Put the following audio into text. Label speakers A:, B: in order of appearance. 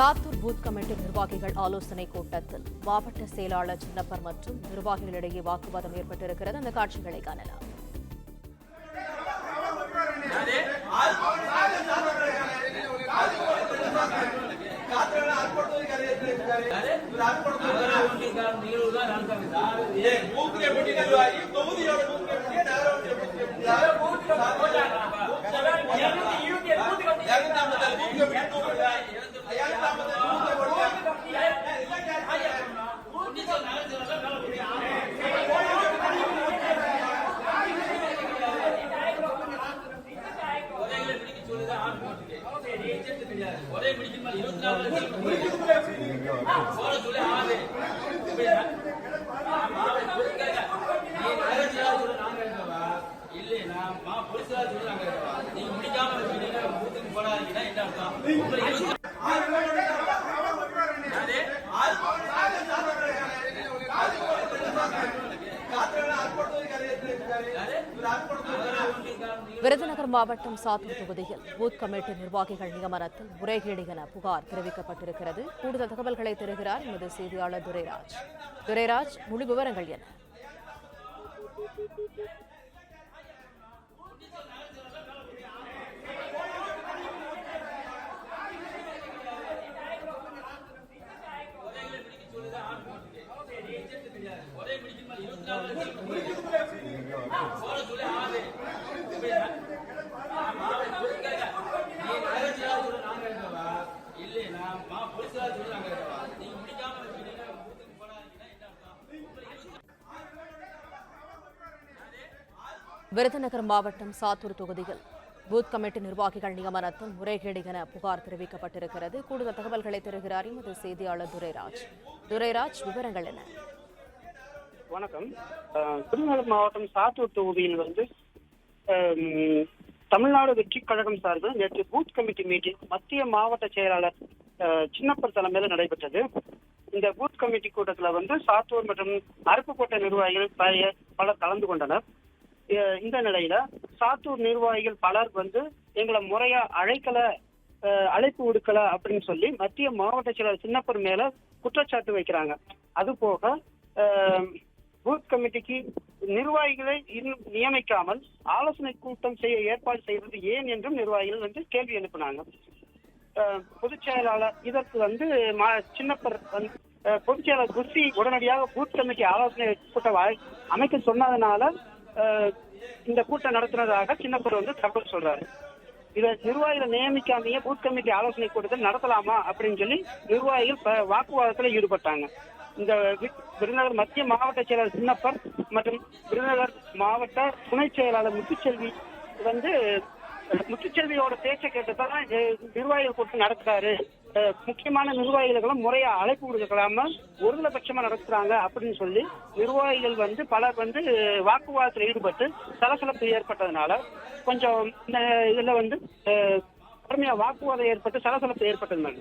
A: Sattur booth committee நிர்வாகிகள் ஆலோசனை கூட்டத்தில் மாவட்ட செயலாளர் சின்னப்பர் மற்றும் நிர்வாகிகளிடையே வாக்குவாதம் ஏற்பட்டிருக்கிறது. அந்த காட்சிகளை காணலாம். விருதுநகர் மாவட்டம் சாத்தூர் தொகுதியில் பூத் கமிட்டி நிர்வாகிகள் நியமனத்தில் முறைகேடு என புகார் தெரிவிக்கப்பட்டிருக்கிறது. கூடுதல் தகவல்களை தருகிறார் எமது செய்தியாளர் துரைராஜ். துரைராஜ், முழு விவரங்கள் என்ன? விருதுநகர் மாவட்டம் சாத்தூர் தொகுதியில் பூத் கமிட்டி நிர்வாகிகள் நியமனத்தில் முறைகேடு என புகார் தெரிவிக்கப்பட்டிருக்கிறது. கூடுதல் தகவல்களை தருகிறார் எமது செய்தியாளர் துரைராஜ். துரைராஜ், விவரங்கள் என்ன?
B: வணக்கம். விருதுநகர் மாவட்டம் சாத்தூர் தொகுதியில் தமிழ்நாடு வெற்றி கழகம் சார்பில் நேற்று பூத் கமிட்டி மீட்டிங் மத்திய மாவட்ட செயலாளர் சின்னப்பர் தலைமையில் நடைபெற்றது. இந்த பூத் கமிட்டி கூட்டத்தில் சாத்தூர் மற்றும் அருப்புக்கோட்டை நிர்வாகிகள் பலர் கலந்து கொண்டனர். இந்த நிலையில சாத்தூர் நிர்வாகிகள் பலர் எங்களை முறையா அழைப்பு விடுக்கல அப்படின்னு சொல்லி மத்திய மாவட்ட செயலாளர் சின்னப்பர் மேல குற்றச்சாட்டு வைக்கிறாங்க. அது போக பூத் கமிட்டிக்கு நிர்வாகிகளை இன்னும் நியமிக்காமல் ஆலோசனை கூட்டம் செய்ய ஏற்பாடு செய்வது ஏன் என்றும் நிர்வாகிகள் கேள்வி எழுப்பினாங்க. பொதுச் செயலாளர் இதற்கு சின்னப்பர் பொதுச் செயலாளர் குர்சி உடனடியாக பூத் கமிட்டி ஆலோசனை கூட்டம் அமைக்க சொன்னதுனால இந்த கூட்டம் நடத்துனதாக சின்னப்பர் தகவல் சொல்றாரு. இதை நிர்வாகிகள் நியமிக்காமையே பூத் கமிட்டி ஆலோசனை கூட்டத்தை நடத்தலாமா அப்படின்னு சொல்லி நிர்வாகிகள் வாக்குவாதத்தில் ஈடுபட்டாங்க. இந்த விருதுநகர் மத்திய மாவட்ட செயலாளர் சின்னப்பர் மற்றும் விருதுநகர் மாவட்ட துணை செயலாளர் முத்துச்செல்வியோட பேச்சை கேட்டுதான் நிர்வாகிகள் கூட்டம் நடத்துறாரு. முக்கியமான நிர்வாகிகளும் முறையா அழைப்பு கொடுக்கலாம ஒருதலைபட்சமா நடத்துறாங்க அப்படின்னு சொல்லி நிர்வாகிகள் பலர் வாக்குவாதத்தில் ஈடுபட்டு சலசலப்பு ஏற்பட்டதுனால கொஞ்சம் இதுல கடுமையா வாக்குவாதம் ஏற்பட்டு சலசலப்பு ஏற்பட்டதுனால